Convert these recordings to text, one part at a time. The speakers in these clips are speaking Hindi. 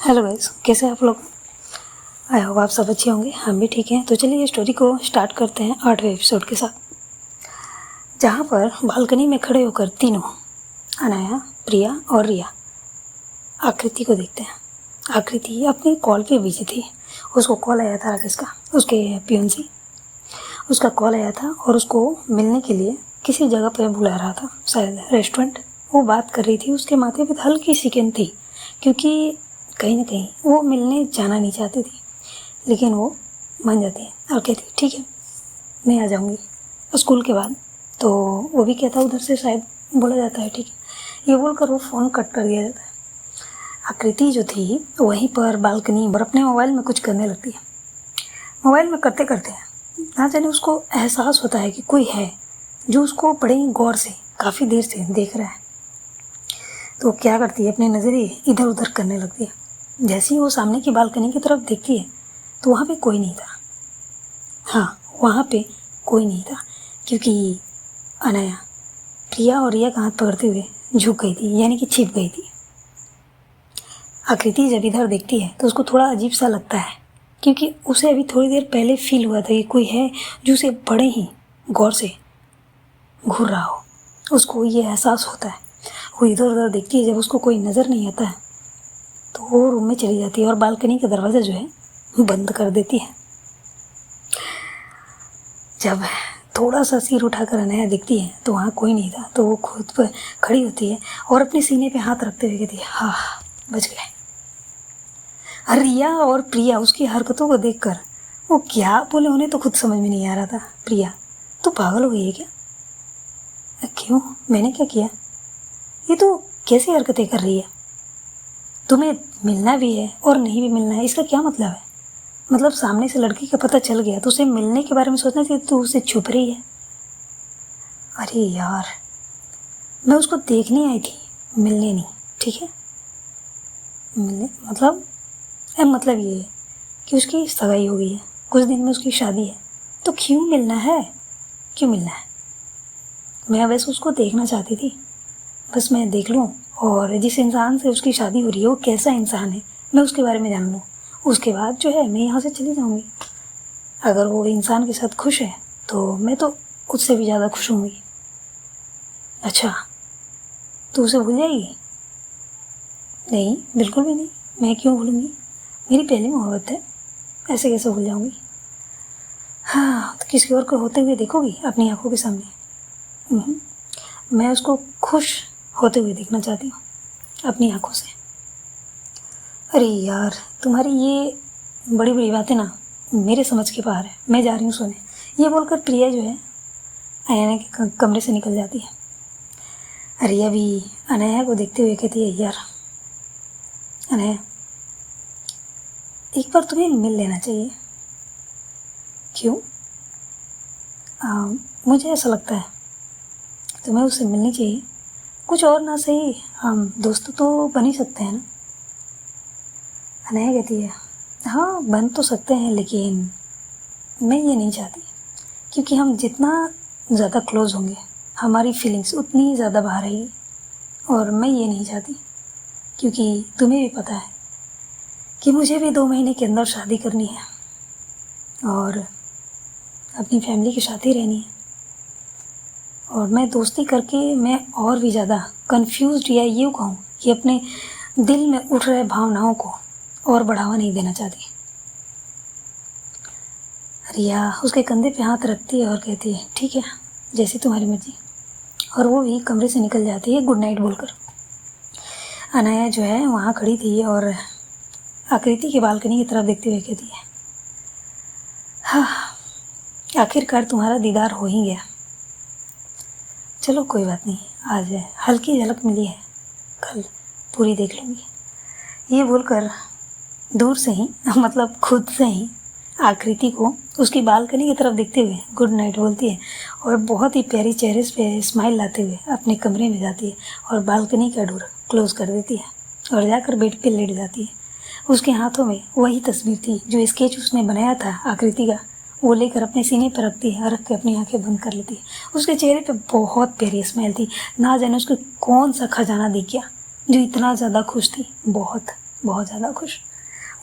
हेलो गाइस, कैसे हैं आप लोग। आई होप आप सब अच्छे होंगे, हम भी ठीक हैं। तो चलिए स्टोरी को स्टार्ट करते हैं 8वें एपिसोड के साथ, जहाँ पर बालकनी में खड़े होकर तीनों अनाया, प्रिया और रिया आकृति को देखते हैं। आकृति अपनी कॉल पे बिजी थी। उसको कॉल आया था राकेश का, उसके पियून से उसका कॉल आया था और उसको मिलने के लिए किसी जगह पर बुला रहा था, शायद रेस्टोरेंट। वो बात कर रही थी, उसके माथे पे हल्की शिकन थी क्योंकि कहीं ना कहीं वो मिलने जाना नहीं चाहती थी, लेकिन वो मान जाती है और कहती है ठीक है मैं आ जाऊँगी स्कूल के बाद। तो वो भी कहता है, उधर से शायद बोला जाता है ठीक है। ये बोलकर वो फ़ोन कट कर दिया जाता है। आकृति जो थी वहीं पर बालकनी पर अपने मोबाइल में कुछ करने लगती है। मोबाइल में करते करते ना जाने उसको एहसास होता है कि कोई है जो उसको बड़े ही गौर से काफ़ी देर से देख रहा है। तो क्या करती है, अपनी नज़रें इधर उधर करने लगती है। जैसे ही वो सामने की बालकनी की तरफ देखती है तो वहाँ पे कोई नहीं था। हाँ, वहाँ पे कोई नहीं था क्योंकि अनाया प्रिया और रिया का हाथ पकड़ते हुए झुक गई थी, यानी कि छिप गई थी। आकृति जब इधर देखती है तो उसको थोड़ा अजीब सा लगता है क्योंकि उसे अभी थोड़ी देर पहले फील हुआ था कि कोई है जो उसे बड़े ही गौर से घूर रहा हो। उसको ये एहसास होता है। वो इधर उधर देखती है, जब उसको कोई नज़र नहीं आता है तो वो रूम में चली जाती है और बालकनी का दरवाज़ा जो है बंद कर देती है। जब थोड़ा सा सिर उठाकर अनाया दिखती है तो वहाँ कोई नहीं था। तो वो खुद पर खड़ी होती है और अपने सीने पे हाथ रखते हुए कहती है हाँ बच गए। रिया और प्रिया उसकी हरकतों को देखकर वो क्या बोले उन्हें तो खुद समझ में नहीं आ रहा था। प्रिया तू पागल हो गई है क्या? क्यों, मैंने क्या किया? ये तो कैसी हरकतें कर रही है? तुम्हें मिलना भी है और नहीं भी मिलना है, इसका क्या मतलब है? मतलब सामने से लड़की का पता चल गया तो उसे मिलने के बारे में सोचना चाहिए, तो उसे छुप रही है। अरे यार, मैं उसको देखने आई थी, मिलने नहीं, ठीक है। मिलने मतलब ये है कि उसकी सगाई हो गई है, कुछ दिन में उसकी शादी है, तो क्यों मिलना है? क्यों मिलना है? मैं बस उसको देखना चाहती थी, बस मैं देख लूँ और जिस इंसान से उसकी शादी हो रही है वो कैसा इंसान है मैं उसके बारे में जान लूँ। उसके बाद जो है मैं यहाँ से चली जाऊँगी। अगर वो इंसान के साथ खुश है तो मैं तो उससे भी ज़्यादा खुश होंगी। अच्छा, तो उसे भूल जाएगी? नहीं, बिल्कुल भी नहीं। मैं क्यों भूलूँगी? मेरी पहली मोहब्बत है, ऐसे कैसे भूल जाऊँगी? हाँ, तो किसी और को होते हुए देखोगी अपनी आंखों के सामने? मैं उसको खुश होते हुए देखना चाहती हूँ अपनी आंखों से। अरे यार, तुम्हारी ये बड़ी बड़ी बातें ना मेरे समझ के बाहर है, मैं जा रही हूँ सोने। ये बोलकर प्रिया जो है अनाया के कमरे से निकल जाती है। रिया भी अनाया को देखते हुए कहती है यार अनाया, एक बार तुम्हें मिल लेना चाहिए। क्यों? मुझे ऐसा लगता है तुम्हें उससे मिलनी चाहिए। कुछ और ना सही, हम दोस्त तो बन ही सकते हैं ना। अनाया कहती है हाँ बन तो सकते हैं, लेकिन मैं ये नहीं चाहती क्योंकि हम जितना ज़्यादा क्लोज़ होंगे हमारी फीलिंग्स उतनी ज़्यादा बाहर आएगी, और मैं ये नहीं चाहती क्योंकि तुम्हें भी पता है कि मुझे भी 2 महीने के अंदर शादी करनी है और अपनी फैमिली के साथ ही रहनी है। और मैं दोस्ती करके मैं और भी ज़्यादा कंफ्यूज्ड या यूँ कहूँ कि अपने दिल में उठ रहे भावनाओं को और बढ़ावा नहीं देना चाहती। रिया उसके कंधे पे हाथ रखती है और कहती है ठीक है, जैसी तुम्हारी मर्जी। और वो भी कमरे से निकल जाती है गुड नाइट बोलकर। अनाया जो है वहाँ खड़ी थी और आकृति की बालकनी की तरफ देखते हुए कहती है हाँ, आखिरकार तुम्हारा दीदार हो ही गया। चलो कोई बात नहीं, आज हल्की झलक मिली है, कल पूरी देख लूँगी। ये बोलकर दूर से ही मतलब खुद से ही आकृति को उसकी बालकनी की तरफ देखते हुए गुड नाइट बोलती है और बहुत ही प्यारी चेहरे पे स्माइल लाते हुए अपने कमरे में जाती है और बालकनी का डोर क्लोज़ कर देती है और जाकर बेड पे लेट जाती है। उसके हाथों में वही तस्वीर थी जो स्केच उसने बनाया था आकृति का, वो लेकर अपने सीने पर रखती है और रख के अपनी आंखें बंद कर लेती है। उसके चेहरे पे बहुत प्यारी स्माइल थी। ना जाने उसको कौन सा खजाना दिख गया जो इतना ज़्यादा खुश थी। बहुत बहुत ज़्यादा खुश।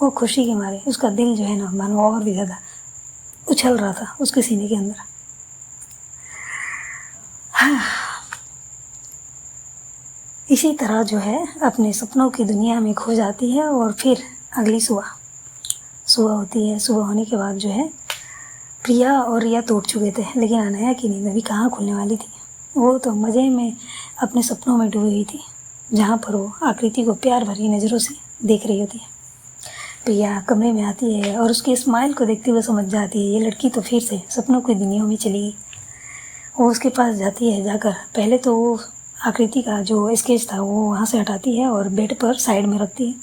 वो खुशी के मारे उसका दिल जो है ना मानो और भी ज़्यादा उछल रहा था उसके सीने के अंदर। हाँ। इसी तरह जो है अपने सपनों की दुनिया में खो जाती है और फिर अगली सुबह होती है। सुबह होने के बाद जो है प्रिया और रिया तो उठ चुके थे, लेकिन अनया की नींद अभी कहाँ खुलने वाली थी। वो तो मज़े में अपने सपनों में डूबी हुई थी, जहाँ पर वो आकृति को प्यार भरी नज़रों से देख रही होती है। प्रिया कमरे में आती है और उसके स्माइल को देखते हुए समझ जाती है ये लड़की तो फिर से सपनों की दुनिया में चली गई। वो उसके पास जाती है। जाकर पहले तो वो आकृति का जो स्केच था वो वहाँ से हटाती है और बेड पर साइड में रखती है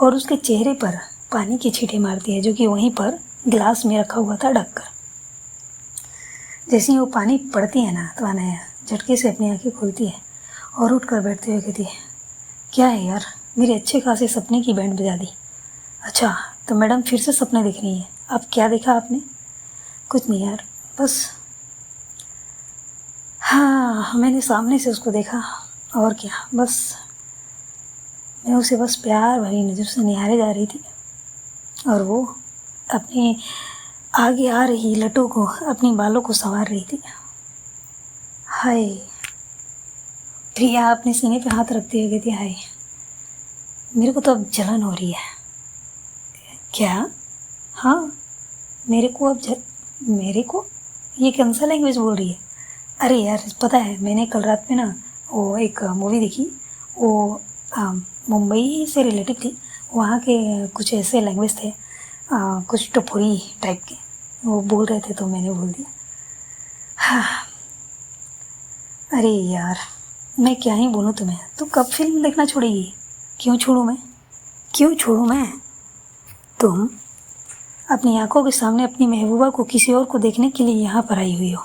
और उसके चेहरे पर पानी की छींटे मारती है, जो कि वहीं पर गिलास में रखा हुआ था ढककर। जैसे ही वो पानी पड़ती है ना तो अनया झटके से अपनी आंखें खोलती है और उठकर बैठते हुए कहती है, क्या है यार, मेरे अच्छे खासे सपने की बैंड बजा दी। अच्छा, तो मैडम फिर से सपने देख रही हैं। अब क्या देखा आपने? कुछ नहीं यार, बस हाँ, मैंने सामने से उसको देखा और क्या, बस मैं उसे बस प्यार भरी नज़र से निहारे जा रही थी और वो अपने आगे आ रही लटों को, अपनी बालों को संवार रही थी। हाय। प्रिया अपने सीने पे हाथ रखते हुए कहती, हाय, मेरे को तो अब जलन हो रही है। क्या? हाँ, मेरे को ये कौन सा लैंग्वेज बोल रही है? अरे यार, पता है मैंने कल रात में ना वो एक मूवी देखी, वो मुंबई से रिलेटेड थी। वहाँ के कुछ ऐसे लैंग्वेज थे, कुछ टपोरी टाइप के, वो बोल रहे थे तो मैंने बोल दिया। हाँ। अरे यार, मैं क्या ही बोलूँ तुम्हें, तुम कब फिल्म देखना छोड़ेगी? क्यों छोड़ूँ मैं? तुम अपनी आंखों के सामने अपनी महबूबा को किसी और को देखने के लिए यहाँ पर आई हुई हो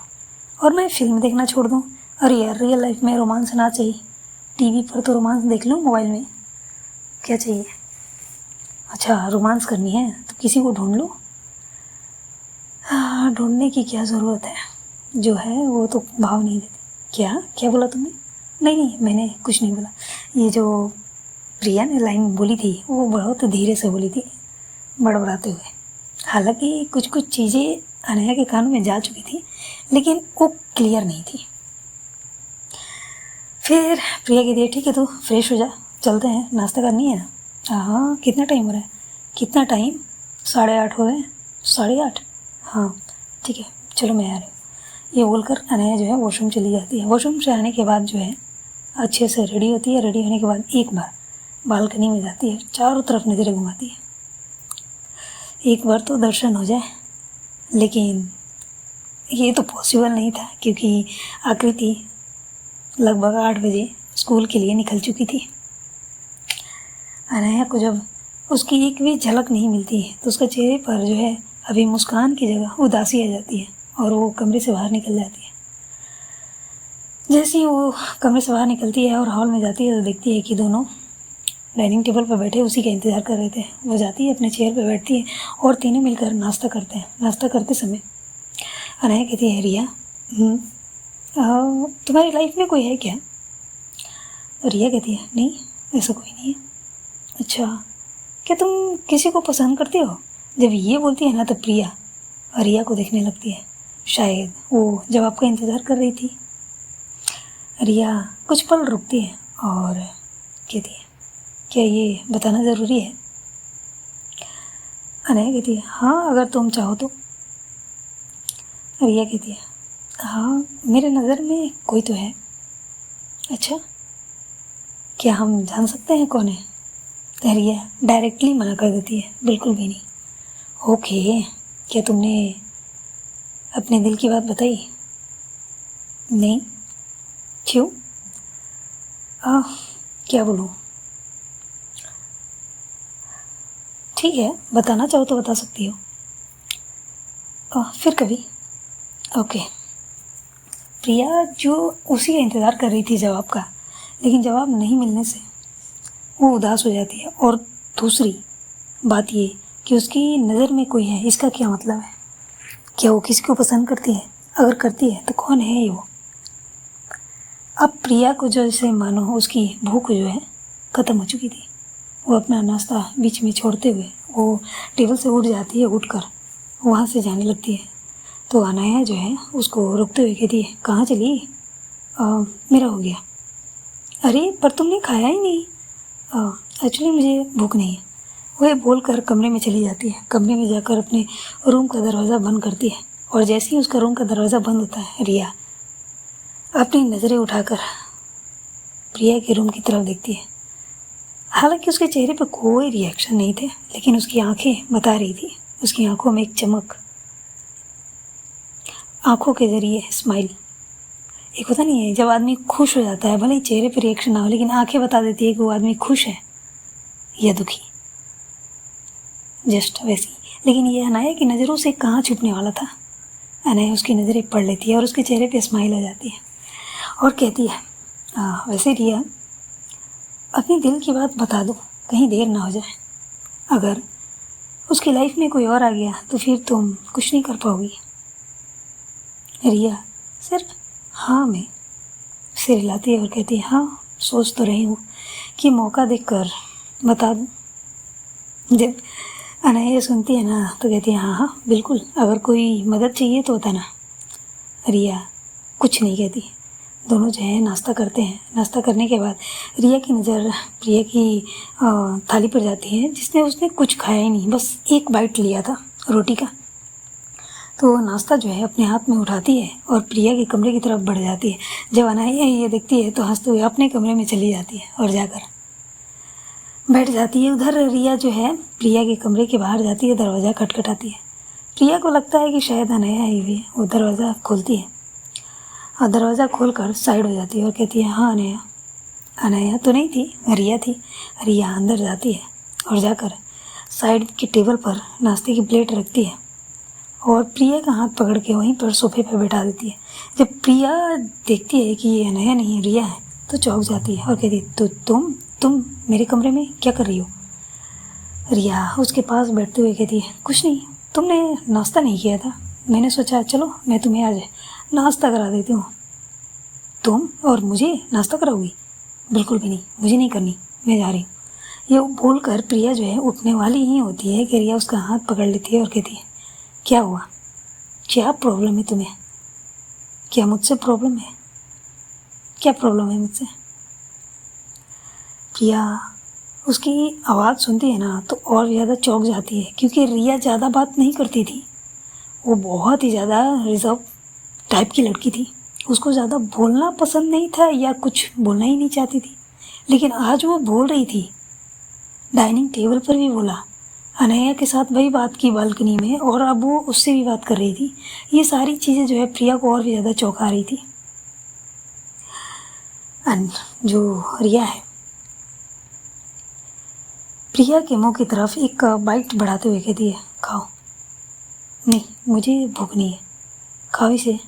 और मैं फिल्म देखना छोड़ दूँ? अरे यार, रियल लाइफ में रोमांस ना चाहिए, टीवी पर तो रोमांस देख लूँ, मोबाइल में क्या चाहिए? अच्छा, रोमांस करनी है तो किसी को ढूंढ लो। हाँ, ढूंढने की क्या ज़रूरत है, जो है वो तो भाव नहीं देती। क्या बोला तुमने? नहीं, मैंने कुछ नहीं बोला। ये जो प्रिया ने लाइन बोली थी वो बहुत धीरे से बोली थी, बड़बड़ाते हुए। हालांकि कुछ चीज़ें अनया के कानों में जा चुकी थी, लेकिन वो क्लियर नहीं थी। फिर प्रिया कहती है, ठीक है, तो फ्रेश हो जा, चलते हैं, नाश्ता करनी है ना? हाँ, कितना टाइम हो रहा है? कितना टाइम? 8:30 हो गए। 8:30? हाँ ठीक है, चलो मैं आ रही हूँ। ये बोलकर अनया जो है वॉशरूम चली जाती है। वॉशरूम से आने के बाद जो है अच्छे से रेडी होती है। रेडी होने के बाद एक बार बालकनी में जाती है, चारों तरफ नज़रें घुमाती है, एक बार तो दर्शन हो जाए। लेकिन ये तो पॉसिबल नहीं था, क्योंकि आकृति लगभग 8 बजे स्कूल के लिए निकल चुकी थी। अनया को जब उसकी एक भी झलक नहीं मिलती है तो उसका चेहरे पर जो है अभी मुस्कान की जगह उदासी आ जाती है और वो कमरे से बाहर निकल जाती है। जैसे ही वो कमरे से बाहर निकलती है और हॉल में जाती है तो देखती है कि दोनों डाइनिंग टेबल पर बैठे उसी का इंतज़ार कर रहे थे। वो जाती है, अपने चेयर पर बैठती है और तीनों मिलकर नाश्ता करते हैं। नाश्ता करते समय अनया कहती है, रिया, तुम्हारी लाइफ में कोई है क्या? रिया कहती है, नहीं, ऐसा कोई नहीं है। अच्छा, क्या तुम किसी को पसंद करती हो? जब ये बोलती है ना तो प्रिया रिया को देखने लगती है। शायद वो जवाब का इंतज़ार कर रही थी। रिया कुछ पल रुकती है और कहती है, क्या ये बताना ज़रूरी है? अनया कहती है, हाँ, अगर तुम चाहो तो। रिया कहती है, हाँ, मेरे नज़र में कोई तो है। अच्छा, क्या हम जान सकते हैं कौन है? तो रिया डायरेक्टली मना कर देती है, बिल्कुल भी नहीं। ओके, क्या तुमने अपने दिल की बात बताई? नहीं, क्यों? क्या बोलूँ? ठीक है, बताना चाहो तो बता सकती हो। फिर कभी। ओके। प्रिया जो उसी का इंतज़ार कर रही थी जवाब का, लेकिन जवाब नहीं मिलने से वो उदास हो जाती है। और दूसरी बात ये कि उसकी नज़र में कोई है, इसका क्या मतलब है? क्या वो किसी को पसंद करती है? अगर करती है तो कौन है ये वो? अब प्रिया को जो जैसे मानो उसकी भूख जो है ख़त्म हो चुकी थी। वो अपना नाश्ता बीच में छोड़ते हुए वो टेबल से उठ जाती है, उठकर वहाँ से जाने लगती है। तो अनाया जो है उसको रोकते हुए कहती है, कहाँ चली? मेरा हो गया। अरे पर तुमने खाया ही नहीं। एक्चुअली मुझे भूख नहीं है। वह बोलकर कमरे में चली जाती है। कमरे में जाकर अपने रूम का दरवाज़ा बंद करती है और जैसे ही उसका रूम का दरवाज़ा बंद होता है, रिया अपनी नज़रें उठाकर प्रिया के रूम की तरफ देखती है। हालांकि उसके चेहरे पर कोई रिएक्शन नहीं थे, लेकिन उसकी आंखें बता रही थी। उसकी आंखों में एक चमक, आंखों के ज़रिए स्माइल। एक होता नहीं है जब आदमी खुश हो जाता है, भले ही चेहरे पर रिएक्शन ना हो, लेकिन आंखें बता देती है कि वो आदमी खुश है या दुखी, जस्ट वैसी। लेकिन ये अनाया की नज़रों से कहाँ छुपने वाला था। अनाया उसकी नज़रें पढ़ लेती है और उसके चेहरे पे स्माइल आ जाती है और कहती है, वैसे रिया अपनी दिल की बात बता दो, कहीं देर ना हो जाए। अगर उसकी लाइफ में कोई और आ गया तो फिर तुम कुछ नहीं कर पाओगी। रिया सिर्फ हाँ में सिर हिलाती है और कहती है, हाँ सोच तो रही हूँ कि मौका देखकर बता दूँ। जब अनाया सुनती है ना तो कहती है, हाँ हाँ बिल्कुल, अगर कोई मदद चाहिए तो बताना। रिया कुछ नहीं कहती। दोनों जो है नाश्ता करते हैं। नाश्ता करने के बाद रिया की नज़र प्रिया की थाली पर जाती है, जिसने उसने कुछ खाया ही नहीं, बस एक बाइट लिया था रोटी का। तो वो नाश्ता जो है अपने हाथ में उठाती है और प्रिया के कमरे की तरफ बढ़ जाती है। जब अनाया ये देखती है तो हंसते हुए अपने कमरे में चली जाती है और जाकर बैठ जाती है। उधर रिया जो है प्रिया के कमरे के बाहर जाती है, दरवाज़ा खटखटाती है। प्रिया को लगता है कि शायद अनाया आई हुई है। वो दरवाज़ा खोलती है और दरवाज़ा खोलकर साइड हो जाती है और कहती है, हाँ अनाया। अनाया तो नहीं थी, रिया थी। रिया अंदर जाती है और जाकर साइड की टेबल पर नाश्ते की प्लेट रखती है और प्रिया का हाथ पकड़ के वहीं पर सोफे पर बैठा देती है। जब प्रिया देखती है कि ये अनाया नहीं रिया है तो चौंक जाती है और कहती है, तो तुम मेरे कमरे में क्या कर रही हो? रिया उसके पास बैठते हुए कहती है, कुछ नहीं, तुमने नाश्ता नहीं किया था, मैंने सोचा चलो मैं तुम्हें आज नाश्ता करा देती हूँ। तुम और मुझे नाश्ता कराओगी? बिल्कुल भी नहीं, मुझे नहीं करनी, मैं जा रही हूँ। ये बोलकर प्रिया जो है उठने वाली ही होती है कि रिया उसका हाथ पकड़ लेती है और कहती है, क्या हुआ? क्या प्रॉब्लम है तुम्हें? क्या मुझसे प्रॉब्लम है? क्या प्रॉब्लम है मुझसे? प्रिया उसकी आवाज़ सुनती है ना तो और ज़्यादा चौंक जाती है, क्योंकि रिया ज़्यादा बात नहीं करती थी। वो बहुत ही ज़्यादा रिजर्व टाइप की लड़की थी। उसको ज़्यादा बोलना पसंद नहीं था या कुछ बोलना ही नहीं चाहती थी, लेकिन आज वो बोल रही थी। डाइनिंग टेबल पर भी बोला, अनया के साथ वही बात की बालकनी में, और अब वो उससे भी बात कर रही थी। ये सारी चीज़ें जो है प्रिया को और भी ज़्यादा चौंका रही थी। एंड जो रिया है, प्रिया के मुंह की तरफ एक बाइट बढ़ाते हुए कहती है, खाओ। नहीं, मुझे भूख नहीं है, खाओ इसे।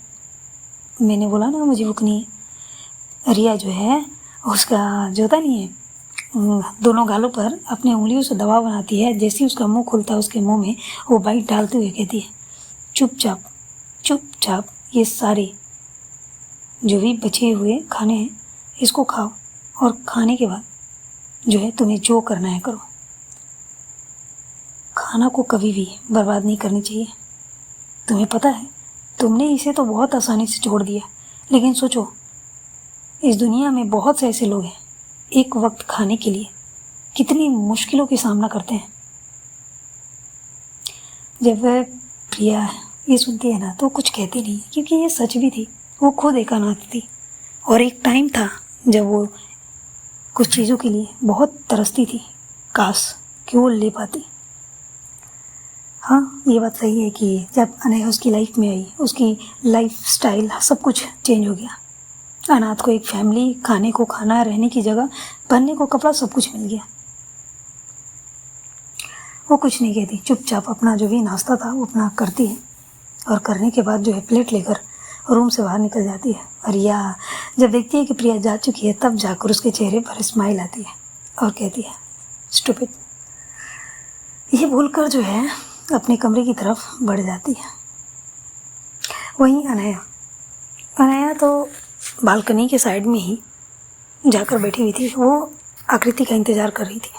मैंने बोला ना मुझे भूख नहीं है। रिया जो है उसका जोता नहीं है, दोनों गालों पर अपने उंगलियों से दबाव बनाती है। जैसे ही उसका मुंह खुलता है उसके मुंह में वो बाइट डालते हुए कहती है, चुपचाप ये सारे जो भी बचे हुए खाने हैं इसको खाओ, और खाने के बाद जो है तुम्हें जो करना है करो। खाना को कभी भी बर्बाद नहीं करनी चाहिए। तुम्हें पता है तुमने इसे तो बहुत आसानी से छोड़ दिया, लेकिन सोचो इस दुनिया में बहुत से ऐसे लोग हैं एक वक्त खाने के लिए कितनी मुश्किलों का सामना करते हैं। जब वह प्रिया ये सुनती है ना तो कुछ कहती नहीं, क्योंकि ये सच भी थी। वो खुद एक अनाथ थी और एक टाइम था जब वो कुछ चीज़ों के लिए बहुत तरसती थी, काश कि वो ले पाती। हाँ, ये बात सही है कि जब अनया उसकी लाइफ में आई, उसकी लाइफ स्टाइल सब कुछ चेंज हो गया। अनाथ को एक फैमिली, खाने को खाना, रहने की जगह, पहनने को कपड़ा, सब कुछ मिल गया। वो कुछ नहीं कहती, चुपचाप अपना जो भी नाश्ता था वो अपना करती है, और करने के बाद जो है प्लेट लेकर रूम से बाहर निकल जाती है। रिया जब देखती है कि प्रिया जा चुकी है तब जाकर उसके चेहरे पर स्माइल आती है और कहती है, स्टूपिड। ये बोलकर जो है अपने कमरे की तरफ बढ़ जाती है। वहीं अनया तो बालकनी के साइड में ही जाकर बैठी हुई थी। वो आकृति का इंतज़ार कर रही थी।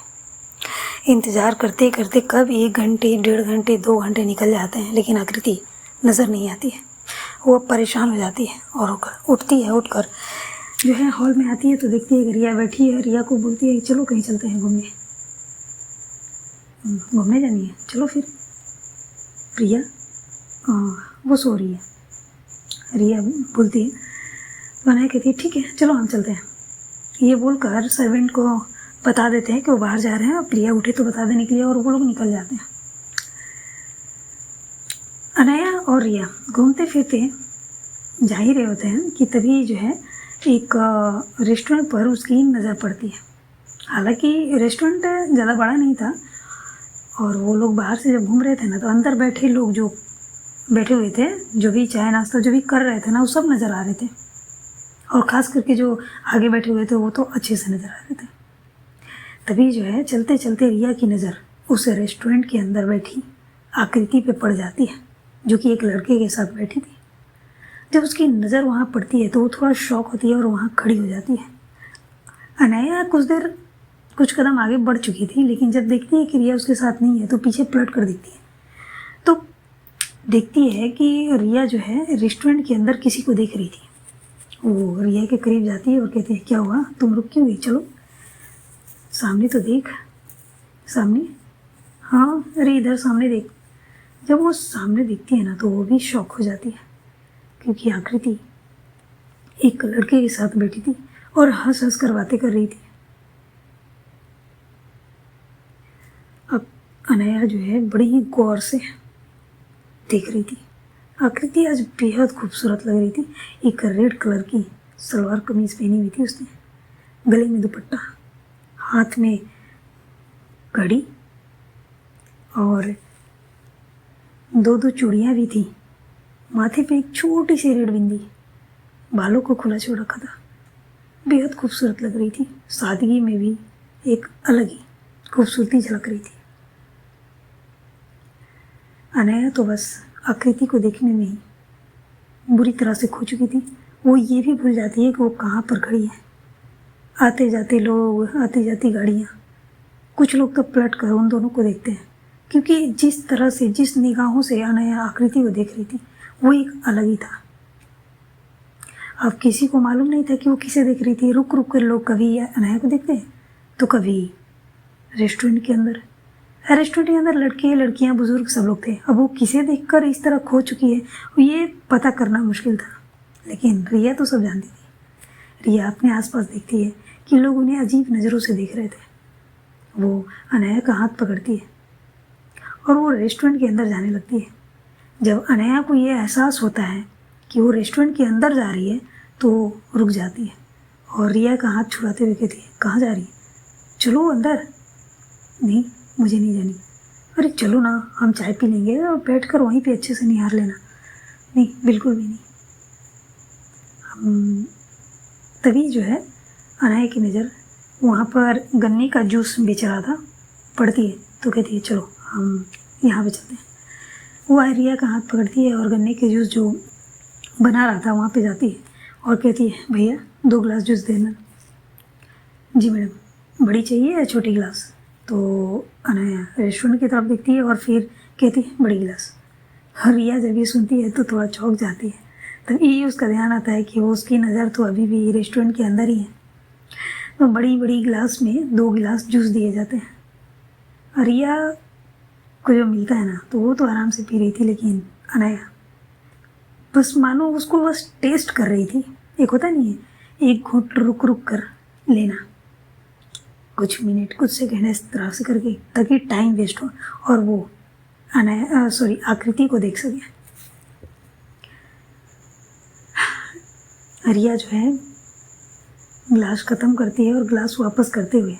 इंतज़ार करते करते कब 1 घंटे, 1.5 घंटे, 2 घंटे निकल जाते हैं, लेकिन आकृति नज़र नहीं आती है। वो परेशान हो जाती है और उठती है। उठकर जो है हॉल में आती है तो देखती है कि रिया बैठी है। रिया को बोलती है चलो कहीं चलते हैं घूमने जानी है, चलो फिर। रिया वो सो रही है। रिया बोलती है तो अनाया कहती है ठीक है चलो हम चलते हैं। ये बोलकर सर्वेंट को बता देते हैं कि वो बाहर जा रहे हैं और प्रिया उठे तो बता देने के लिए, और वो लोग निकल जाते हैं। अनाया और रिया घूमते फिरते जा ही रहे होते हैं कि तभी जो है एक रेस्टोरेंट पर उसकी नज़र पड़ती है। हालांकि रेस्टोरेंट ज़्यादा बड़ा नहीं था और वो लोग बाहर से जब घूम रहे थे ना तो अंदर बैठे लोग जो बैठे हुए थे, जो भी चाय नाश्ता जो भी कर रहे थे ना, वो सब नज़र आ रहे थे। और ख़ास करके जो आगे बैठे हुए थे वो तो अच्छे से नज़र आ रहे थे। तभी जो है चलते चलते रिया की नज़र उस रेस्टोरेंट के अंदर बैठी आकृति पे पड़ जाती है, जो कि एक लड़के के साथ बैठी थी। जब उसकी नज़र वहाँ पड़ती है तो वो थोड़ा शॉक होती है और वहाँ खड़ी हो जाती है। अनाया कुछ कदम आगे बढ़ चुकी थी, लेकिन जब देखती है कि रिया उसके साथ नहीं है तो पीछे पलट कर देखती है। तो देखती है कि रिया जो है रेस्टोरेंट के अंदर किसी को देख रही थी। वो रिया के करीब जाती है और कहती है क्या हुआ, तुम रुक क्यों गई, चलो सामने तो देख। सामने? हाँ, अरे इधर सामने देख। जब वो सामने देखती है ना तो वो भी शॉक हो जाती है, क्योंकि आकृति एक लड़के के साथ बैठी थी और हंस हंस कर बातें कर रही थी। अब अनाया जो है बड़ी ही गौर से देख रही थी। आकृति आज बेहद खूबसूरत लग रही थी। एक रेड कलर की सलवार कमीज पहनी हुई थी उसने, गले में दुपट्टा, हाथ में घड़ी और 2 चूड़ियाँ भी थी। माथे पे एक छोटी सी रेड बिंदी, बालों को खुला छोड़ रखा था। बेहद खूबसूरत लग रही थी। सादगी में भी एक अलग ही खूबसूरती झलक रही थी। अनाया तो बस आकृति को देखने में ही बुरी तरह से खो चुकी थी। वो ये भी भूल जाती है कि वो कहाँ पर खड़ी है। आते जाते लोग, आती जाती गाड़ियाँ, कुछ लोग तो पलट कर उन दोनों को देखते हैं, क्योंकि जिस तरह से, जिस निगाहों से अनाया आकृति को देख रही थी वो एक अलग ही था। अब किसी को मालूम नहीं था कि वो किसे देख रही थी। रुक रुक कर लोग कभी अनाया को देखते हैं तो कभी रेस्टोरेंट के अंदर। रेस्टोरेंट के अंदर लड़के, लड़कियां, बुजुर्ग सब लोग थे। अब वो किसे देखकर इस तरह खो चुकी है ये पता करना मुश्किल था, लेकिन रिया तो सब जानती थी। रिया अपने आसपास देखती है कि लोग उन्हें अजीब नज़रों से देख रहे थे। वो अनाया का हाथ पकड़ती है और वो रेस्टोरेंट के अंदर जाने लगती है। जब अनाया को ये एहसास होता है कि वो रेस्टोरेंट के अंदर जा रही है तो रुक जाती है और रिया का हाथ छुड़ाते हुए कहती है कहाँ जा रही है, चलो अंदर। नहीं, मुझे नहीं जानी। अरे चलो ना, हम चाय पी लेंगे और बैठ कर वहीं पे अच्छे से निहार लेना। नहीं, बिल्कुल भी नहीं। तभी जो है अनाया की नज़र वहाँ पर गन्ने का जूस बेच रहा था पड़ती है तो कहती है चलो हम यहाँ पे चलते हैं। वो रिया का हाथ पकड़ती है और गन्ने के जूस जो बना रहा था वहाँ पे जाती है और कहती है भैया 2 गिलास जूस देना। जी मैडम, बड़ी चाहिए या छोटी गिलास? तो अनाया रेस्टोरेंट की तरफ देखती है और फिर कहती है बड़ी गिलास। और रिया जब ये सुनती है तो थोड़ा चौंक जाती है। तभी उसका ध्यान आता है कि वो उसकी नज़र तो अभी भी रेस्टोरेंट के अंदर ही है। तो बड़ी बड़ी गिलास में 2 गिलास जूस दिए जाते हैं। रिया को जो मिलता है ना तो वो तो आराम से पी रही थी, लेकिन अनाया बस मानो उसको बस टेस्ट कर रही थी। एक होता नहीं है, एक घूंट रुक रुक कर लेना, कुछ मिनट, कुछ सेकंड इस तरह से करके, ताकि टाइम वेस्ट हो और वो आकृति को देख सके। रिया जो है गिलास ख़त्म करती है और गिलास वापस करते हुए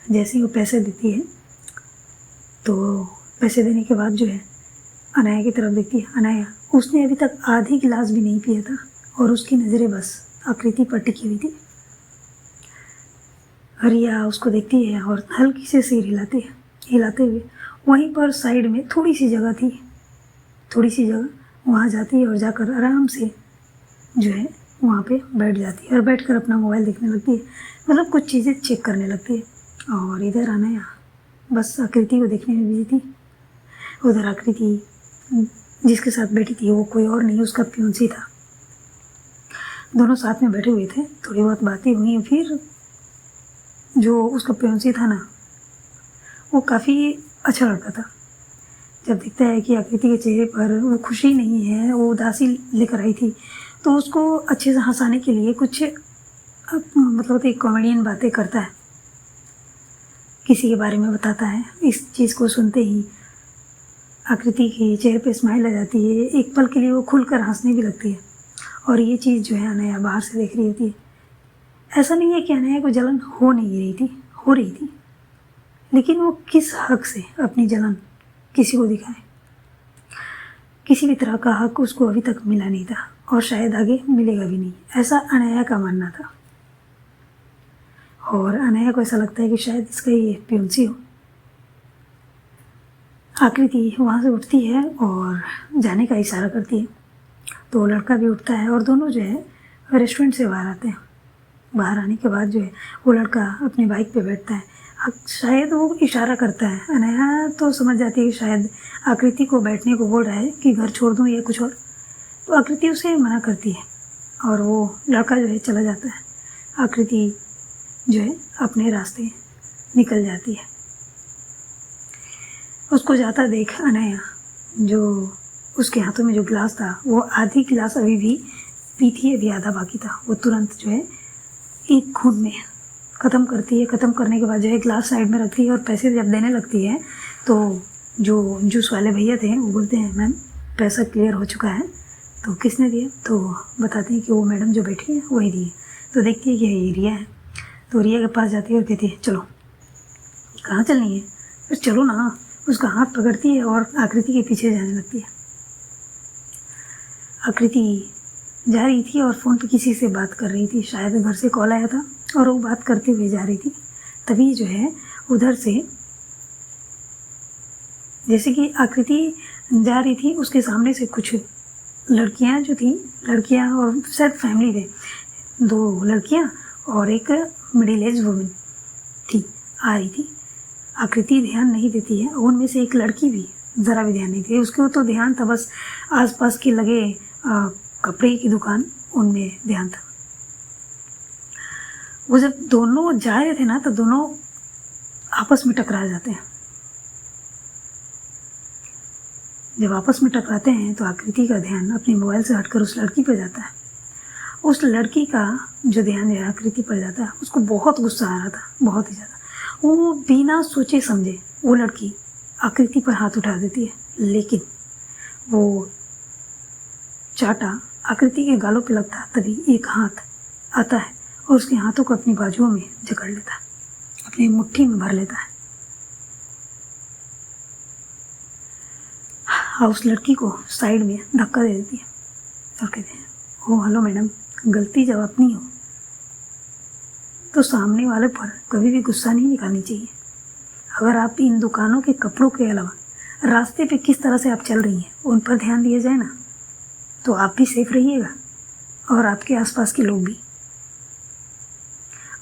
जैसे ही वो पैसे देती है तो पैसे देने के बाद जो है अनाया की तरफ देखती है। अनाया, उसने अभी तक आधी गिलास भी नहीं पिया था और उसकी नज़रें बस आकृति पर टिकी हुई थी। रिया उसको देखती है और हल्की से सिर हिलाते हुए वहीं पर साइड में थोड़ी सी जगह वहाँ जाती है और जाकर आराम से जो है वहाँ पे बैठ जाती है और बैठकर अपना मोबाइल देखने लगती है, मतलब कुछ चीज़ें चेक करने लगती है। और इधर अनाया बस आकृति को देखने में बिजी थी। उधर आकृति जिसके साथ बैठी थी वो कोई और नहीं, उसका पियोंसी था। दोनों साथ में बैठे हुए थे, थोड़ी बहुत बातें हुई। फिर जो उसका पियोंसी था ना, वो काफ़ी अच्छा लड़का था। जब दिखता है कि आकृति के चेहरे पर वो खुशी नहीं है, वो उदासी लेकर आई थी, तो उसको अच्छे से हंसाने के लिए कुछ मतलब एक कॉमेडियन बातें करता है, किसी के बारे में बताता है। इस चीज़ को सुनते ही आकृति के चेहरे पे स्माइल आ जाती है। एक पल के लिए वो खुलकर हंसने भी लगती है। और ये चीज़ जो है अनया बाहर से देख रही होती है। ऐसा नहीं है कि अनया को जलन हो नहीं रही थी, हो रही थी, लेकिन वो किस हक से अपनी जलन किसी को दिखाए। किसी भी तरह का हक उसको अभी तक मिला नहीं था और शायद आगे मिलेगा भी नहीं, ऐसा अनया का मानना था। और अनया को ऐसा लगता है कि शायद इसका ये पियोंसी हो। आकृति वहाँ से उठती है और जाने का इशारा करती है, तो लड़का भी उठता है और दोनों जो है रेस्टोरेंट से बाहर आते हैं। बाहर आने के बाद जो है वो लड़का अपनी बाइक पे बैठता है। शायद वो इशारा करता है, अनया तो समझ जाती है कि शायद आकृति को बैठने को बोल रहा है कि घर छोड़ दूँ या कुछ और। तो आकृति उसे मना करती है और वो लड़का जो है चला जाता है। आकृति जो है अपने रास्ते निकल जाती है। उसको जाता देख अनया, जो उसके हाथों में जो गिलास था वो आधी गिलास अभी भी पी थी, अभी आधा बाकी था। वो तुरंत जो है एक घूंट में ख़त्म करती है। ख़त्म करने के बाद जो है गिलास साइड में रखती है और पैसे जब देने लगती है तो जो जूस वाले भैया थे वो बोलते हैं मैम पैसा क्लियर हो चुका है। तो किसने दिया? तो बताते हैं कि वो मैडम जो बैठी है वही दी है। तो देखती है कि ये रिया है, तो रिया के पास जाती है और कहती है चलो। कहाँ चलनी है? फिर चलो ना। उसका हाथ पकड़ती है और आकृति के पीछे जाने लगती है। आकृति जा रही थी और फ़ोन पे किसी से बात कर रही थी, शायद घर से कॉल आया था और वो बात करते हुए जा रही थी। तभी जो है उधर से जैसे कि आकृति जा रही थी, उसके सामने से कुछ लड़कियां जो थी, लड़कियां और शायद फैमिली थे, 2 लड़कियां और एक मिडिल एज वुमेन थी, आ रही थी। आकृति ध्यान नहीं देती है, उनमें से एक लड़की भी ज़रा भी ध्यान नहीं देती। उसको तो ध्यान था बस आसपास के लगे कपड़े की दुकान, उनमें ध्यान था। वो जब दोनों जा रहे थे ना तो दोनों आपस में टकरा जाते हैं। जब आपस में टकराते हैं तो आकृति का ध्यान अपने मोबाइल से हटकर उस लड़की पर जाता है। उस लड़की का जो ध्यान है आकृति पर जाता है। उसको बहुत गुस्सा आ रहा था, बहुत ही ज़्यादा। वो बिना सोचे समझे वो लड़की आकृति पर हाथ उठा देती है, लेकिन वो चाटा आकृति के गालों पे लगता है। तभी एक हाथ आता है और उसके हाथों को अपनी बाजुओं में जकड़ लेता है, अपनी मुट्ठी में भर लेता है। उस लड़की को साइड में धक्का दे देती है और कहते हैं ओ हेलो मैडम, गलती जब अपनी हो तो सामने वाले पर कभी भी गुस्सा नहीं निकालनी चाहिए। अगर आप इन दुकानों के कपड़ों के अलावा रास्ते पे किस तरह से आप चल रही हैं उन पर ध्यान दिया जाए ना, तो आप भी सेफ रहिएगा और आपके आसपास के लोग भी।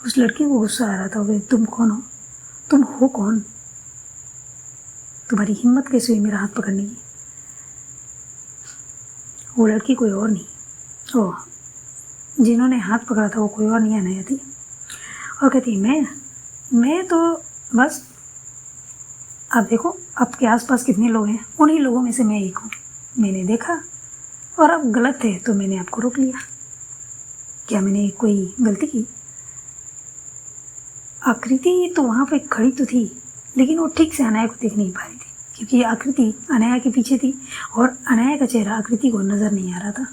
उस लड़की को गुस्सा आ रहा था, भाई तुम कौन हो? तुम हो कौन? तुम्हारी हिम्मत कैसे हुई मेरा हाथ पकड़ने की? वो लड़की कोई और नहीं, ओह जिन्होंने हाथ पकड़ा था वो कोई और नहीं, अनया थी। और कहती मैं तो बस, आप देखो आपके आसपास कितने लोग हैं, उन्हीं लोगों में से मैं एक हूँ। मैंने देखा और आप गलत थे तो मैंने आपको रोक लिया। क्या मैंने कोई गलती की? आकृति तो वहाँ पे खड़ी तो थी, लेकिन वो ठीक से अनया को देख नहीं पा रही थी, क्योंकि आकृति अनया के पीछे थी और अनया का चेहरा आकृति को नज़र नहीं आ रहा था।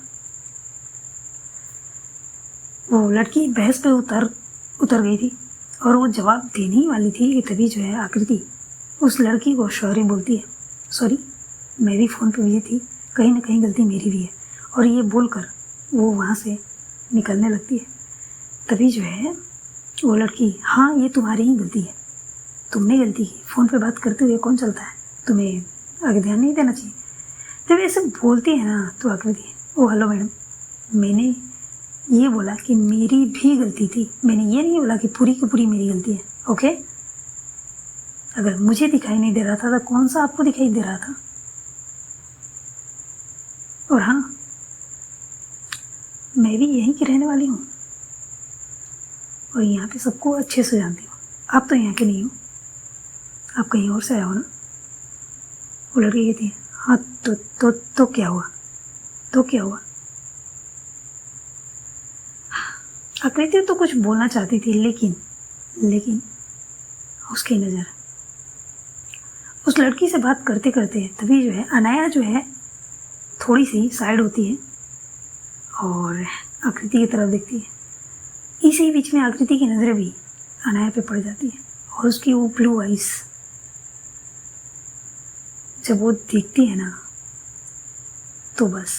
वो लड़की बहस पे उतर गई थी और वो जवाब देने ही वाली थी कि तभी जो है आकृति उस लड़की को सॉरी बोलती है। सॉरी, मैं भी फ़ोन पे बिजी थी, कहीं ना कहीं गलती मेरी भी है। और ये बोलकर वो वहाँ से निकलने लगती है। तभी जो है वो लड़की, हाँ ये तुम्हारी ही गलती है, तुमने गलती की, फ़ोन पे बात करते हुए कौन चलता है, तुम्हें आगे ध्यान नहीं देना चाहिए। जब ऐसे बोलती है ना तो आकृति, ओ हेलो मैडम, मैंने ये बोला कि मेरी भी गलती थी, मैंने ये नहीं बोला कि पूरी की पूरी मेरी गलती है, ओके। अगर मुझे दिखाई नहीं दे रहा था तो कौन सा आपको दिखाई दे रहा था? और हाँ, मैं भी यहीं की रहने वाली हूँ और यहाँ पे सबको अच्छे से जानती हूँ। आप तो यहाँ के नहीं हो, आप कहीं और से आए हो ना? वो लड़की कहती है, हाँ तो क्या हुआ? तो क्या हुआ? आकृति तो कुछ बोलना चाहती थी, लेकिन उसकी नज़र उस लड़की से बात करते करते तभी जो है अनाया जो है थोड़ी सी साइड होती है और आकृति की तरफ देखती है। इसी बीच में आकृति की नज़रें भी अनाया पे पड़ जाती है और उसकी वो ब्लू आइज जब वो देखती है ना तो बस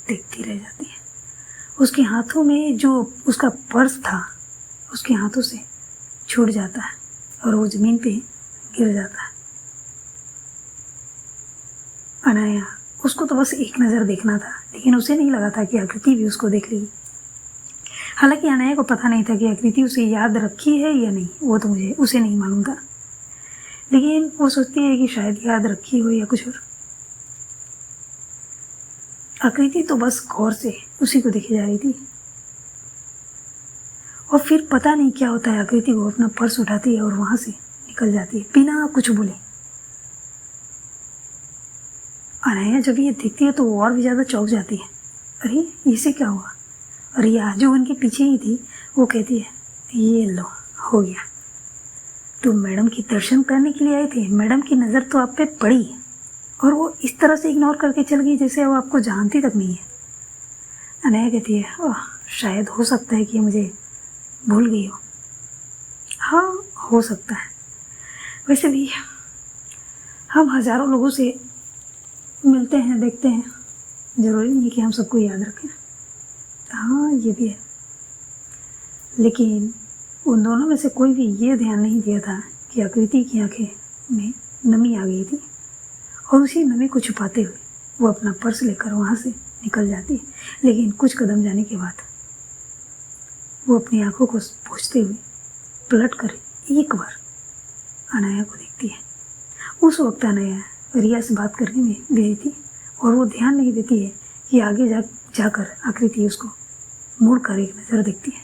देखती रह जाती है। उसके हाथों में जो उसका पर्स था उसके हाथों से छूट जाता है और वो ज़मीन पे गिर जाता है। अनाया उसको तो बस एक नज़र देखना था, लेकिन उसे नहीं लगा था कि आकृति भी उसको देख लेगी। हालांकि अनाया को पता नहीं था कि आकृति उसे याद रखी है या नहीं, वो तो उसे नहीं मालूम था, लेकिन वो सोचती है कि शायद याद रखी हो या कुछ और। आकृति तो बस गौर से उसी को देखे जा रही थी और फिर पता नहीं क्या होता है, आकृति को अपना पर्स उठाती है और वहाँ से निकल जाती है बिना कुछ बोले। अनाया जब ये देखती है तो वो और भी ज़्यादा चौंक जाती है। अरे इसे क्या हुआ? रिया जो उनके पीछे ही थी वो कहती है, ये लो हो गया, तुम मैडम की दर्शन करने के लिए आए थे, मैडम की नज़र तो आप पे पड़ी और वो इस तरह से इग्नोर करके चल गई जैसे वो आपको जानती तक नहीं है। अनाया कहती है, ओह शायद हो सकता है कि मुझे भूल गई हो। हाँ हो सकता है, वैसे भी हम हज़ारों लोगों से मिलते हैं, देखते हैं, ज़रूरी नहीं है कि हम सबको याद रखें। हाँ ये भी है, लेकिन उन दोनों में से कोई भी ये ध्यान नहीं दिया था कि आकृति की आंखें में नमी आ गई थी और उसी नमी को छुपाते हुए वो अपना पर्स लेकर वहाँ से निकल जाती है। लेकिन कुछ कदम जाने के बाद वो अपनी आंखों को पोंछते हुए पलट कर एक बार अनाया को देखती है। उस वक्त अनाया रिया से बात करने में बिजी थी और वो ध्यान नहीं देती है कि आगे जाकर आकृति उसको मुड़ कर एक नज़र देखती है।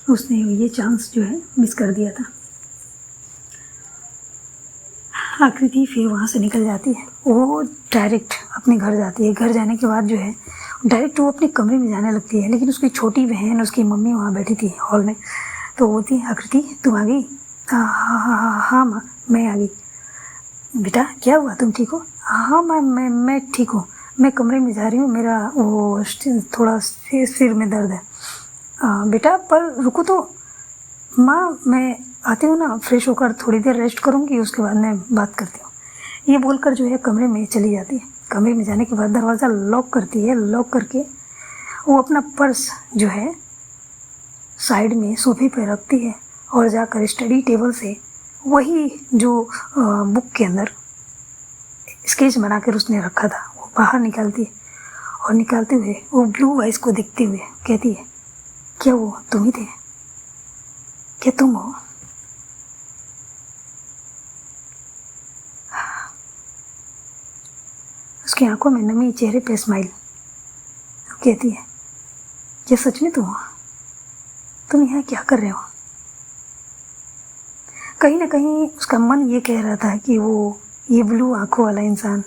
उसने ये चांस जो है मिस कर दिया था। आकृति फिर वहाँ से निकल जाती है, वो डायरेक्ट अपने घर जाती है। घर जाने के बाद जो है डायरेक्ट वो अपने कमरे में जाने लगती है, लेकिन उसकी छोटी बहन उसकी मम्मी वहाँ बैठी थी हॉल में। तो बोलती है, आकृति तुम आ गई? हाँ माँ मैं आ गई। बेटा क्या हुआ, तुम ठीक हो? हाँ माँ मैं ठीक हूँ, मैं कमरे में जा रही हूँ, मेरा वो थोड़ा सिर में दर्द है। बेटा पर रुको तो माँ, मैं आती हूँ ना, फ्रेश होकर थोड़ी देर रेस्ट करूँगी, उसके बाद मैं बात करती हूँ। ये बोलकर जो है कमरे में चली जाती है। कमरे में जाने के बाद दरवाज़ा लॉक करती है। लॉक करके वो अपना पर्स जो है साइड में सोफे पर रखती है और जाकर स्टडी टेबल से वही जो बुक के अंदर स्केच बनाकर उसने रखा था वो बाहर निकालती है और निकालते हुए वो ब्लू आइज को देखते हुए कहती है, क्या वो तुम ही थे? क्या तुम हो? उसकी आंखों में नमी, चेहरे पे स्माइल। कहती है, क्या सच में तुम हो? तुम यहाँ क्या कर रहे हो? कहीं ना कहीं उसका मन ये कह रहा था कि वो ये ब्लू आंखों वाला इंसान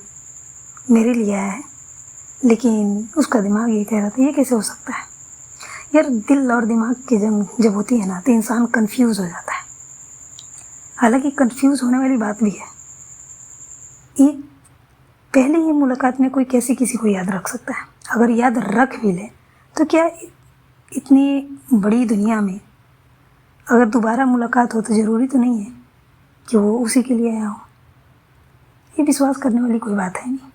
मेरे लिए आया है, लेकिन उसका दिमाग ये कह रहा था ये कैसे हो सकता है। यार दिल और दिमाग की जब होती है ना तो इंसान कंफ्यूज हो जाता है। हालांकि कंफ्यूज होने वाली बात भी है। एक पहले ही मुलाकात में कोई कैसे किसी को याद रख सकता है? अगर याद रख भी ले तो क्या इतनी बड़ी दुनिया में अगर दोबारा मुलाकात हो तो ज़रूरी तो नहीं है कि वो उसी के लिए आया हो। ये विश्वास करने वाली कोई बात है नहीं।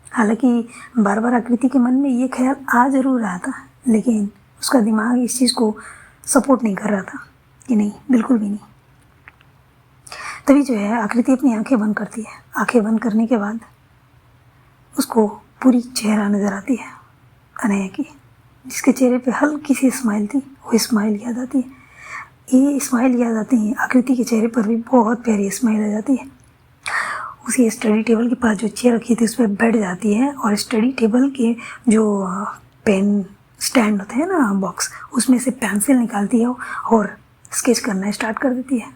हालांकि बार बार आकृति के मन में ये ख्याल आ ज़रूर रहा था, लेकिन उसका दिमाग इस चीज़ को सपोर्ट नहीं कर रहा था कि नहीं, बिल्कुल भी नहीं। तभी जो है आकृति अपनी आंखें बंद करती है। आंखें बंद करने के बाद उसको पूरी चेहरा नज़र आती है अनया की। जिसके चेहरे पे हल्की सी स्माइल थी, वो स्माइल याद आती है। ये स्माइल याद आती है, आकृति के चेहरे पर भी बहुत प्यारी स्माइल आ जाती है। उसी स्टडी टेबल के पास जो चेयर रखी थी उस पर बैठ जाती है और स्टडी टेबल के जो पेन स्टैंड होते हैं ना, बॉक्स, उसमें से पेंसिल निकालती है और स्केच करना स्टार्ट कर देती है।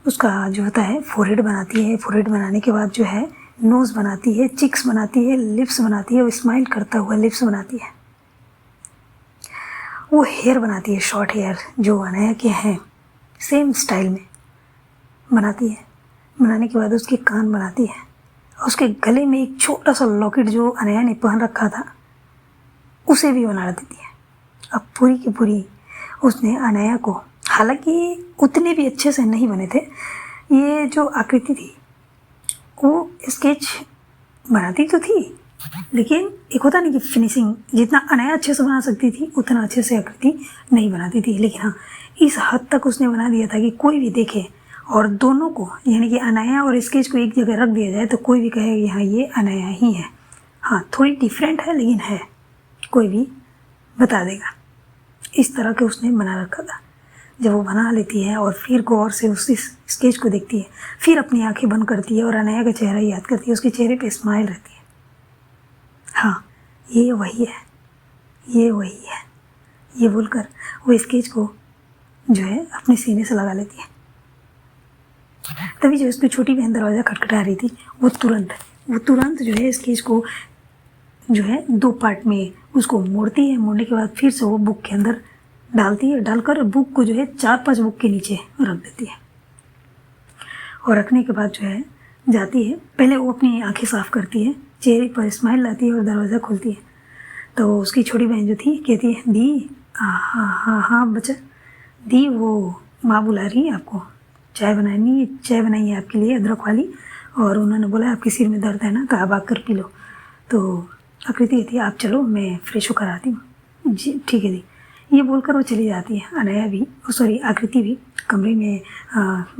उसका जो होता है फोरहेड बनाती है, फोरहेड बनाने के बाद जो है नोज़ बनाती है, चिक्स बनाती है, लिप्स बनाती है, वो स्माइल करता हुआ लिप्स बनाती है। वो हेयर बनाती है, शॉर्ट हेयर जो अनया के हैं सेम स्टाइल में बनाती है। बनाने के बाद उसके कान बनाती है, उसके गले में एक छोटा सा लॉकेट जो अनया ने पहन रखा था उसे भी बना देती है। अब पूरी की पूरी उसने अनया को, हालांकि उतने भी अच्छे से नहीं बने थे, ये जो आकृति थी वो स्केच बनाती तो थी, लेकिन एक होता नहीं कि फिनिशिंग, जितना अनया अच्छे से बना सकती थी उतना अच्छे से आकृति नहीं बनाती थी। लेकिन हाँ, इस हद तक उसने बना दिया था कि कोई भी देखे और दोनों को, यानी कि अनया और स्केच को एक जगह रख दिया जाए तो कोई भी कहे कि हाँ ये अनया ही है। हाँ, थोड़ी डिफरेंट है लेकिन है, कोई भी बता देगा। इस तरह के उसने बना रखा था। जब वो बना लेती है और फिर गौर से उस स्केच को देखती है, फिर अपनी आंखें बंद करती है और अनया का चेहरा याद करती है, उसके चेहरे पे स्माइल रहती है। हाँ, ये वही है, ये वही है, ये बोलकर वो स्केच को जो है अपने सीने से लगा लेती है। तभी जो उसकी छोटी बहन दरवाज़ा खटखटा रही थी, वो तुरंत जो है स्केच को जो है 2 पार्ट में उसको मोड़ती है। मोड़ने के बाद फिर से वो बुक के अंदर डालती है, डालकर बुक को जो है 4-5 बुक के नीचे रख देती है। और रखने के बाद जो है जाती है, पहले वो अपनी आंखें साफ़ करती है, चेहरे पर स्माइल लाती है और दरवाज़ा खोलती है। तो उसकी छोटी बहन जो थी कहती है, दी हाँ हाँ हाँ बच्चा, दी वो माँ बुला रही है आपको, चाय बनाई है आपके लिए अदरक वाली, और उन्होंने बोला आपके सिर में दर्द है ना तो आप आकर पी लो। तो आकृति कहती है आप चलो, मैं फ्रेश होकर आती हूँ। जी ठीक है दी, ये बोलकर वो चली जाती है। अनया भी, सॉरी आकृति भी कमरे में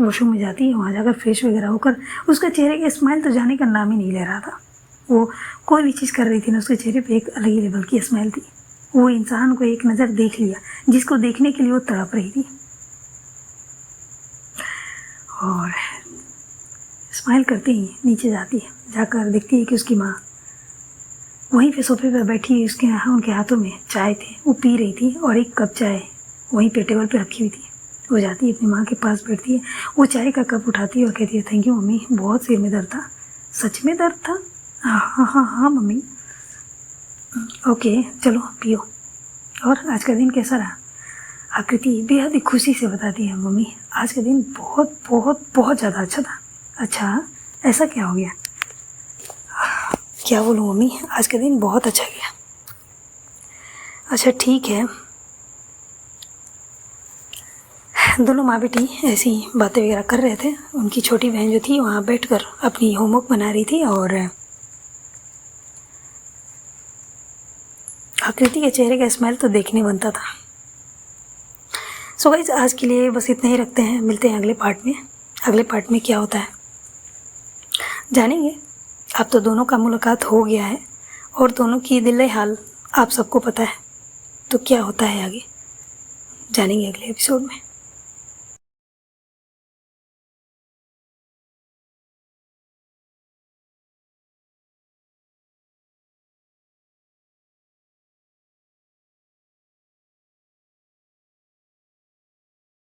वॉशरूम में जाती है। वहाँ जाकर फ्रेश वगैरह होकर उसका चेहरे का स्माइल तो जाने का नाम ही नहीं ले रहा था। वो कोई भी चीज़ कर रही थी ना, उसके चेहरे पे एक अलग ही लेवल की स्माइल थी। वो इंसान को एक नज़र देख लिया जिसको देखने के लिए वो तड़प रही थी, और स्माइल करते ही नीचे जाती है। जाकर देखती है कि उसकी माँ वहीं पे सोफे पर बैठी, उसके उनके हाथों में चाय थे, वो पी रही थी और एक कप चाय वहीं पे टेबल पे रखी हुई थी। वो जाती है अपनी माँ के पास बैठती है, वो चाय का कप उठाती है और कहती है थैंक यू मम्मी, बहुत सिर में दर्द था। सच में दर्द था? हाँ हाँ हाँ हाँ मम्मी। ओके चलो पियो। और आज का दिन कैसा रहा? आकृति बेहद ही खुशी से बताती है मम्मी आज का दिन बहुत बहुत बहुत ज़्यादा अच्छा था। अच्छा ऐसा क्या हो गया? क्या बोलूँ मम्मी, आज का दिन बहुत अच्छा गया। अच्छा ठीक है। दोनों माँ बेटी ऐसी बातें वगैरह कर रहे थे। उनकी छोटी बहन जो थी वहाँ बैठकर अपनी होमवर्क बना रही थी और आकृति के चेहरे का स्माइल तो देखने बनता था। सो गाइस आज के लिए बस इतना ही रखते हैं, मिलते हैं अगले पार्ट में। अगले पार्ट में क्या होता है जानेंगे। अब तो दोनों का मुलाकात हो गया है और दोनों की दिल हाल आप सबको पता है, तो क्या होता है आगे जानेंगे अगले एपिसोड में।